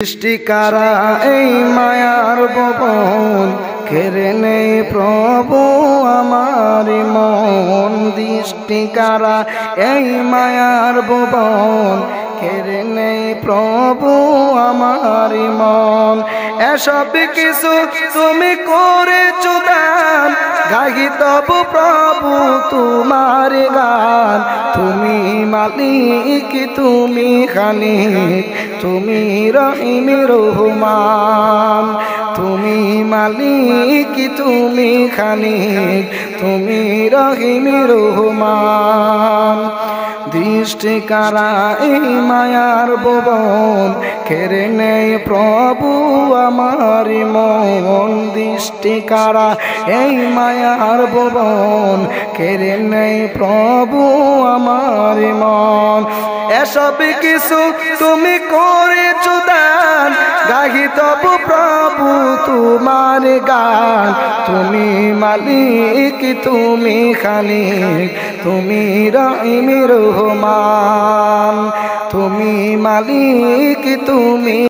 সৃষ্টি কারা এই মায়ার ভুবন, কেড়ে নেই প্রভু আমার মন। দৃষ্টি কারা এই মায়ার ভুবন, কেড়ে নেই প্রভু আমার মন। এসব কিছু তুমি করেছো দান, গাহি তবু প্রভু তোমার গান। তুমি মালিক, তুমি খালিক, তুমি রহিম রহমান। তুমি মালিক, তুমি খালিক, তুমি রহিম রহমান। দৃষ্টি কারা এই মায়ার ভুবন, কেড়ে নেই প্রভু আমার মন। দৃষ্টি কারা এই মায়ার ভুবন, কেড়ে নেই প্রভু আমার মন। এসব কিছু তুমি করেছো দান, গাহি তবু প্রভু তোমার গান। তুমি মালিক, তুমি খালিক, তুমি রহিম রহমান। তুমি মালিক, তুমি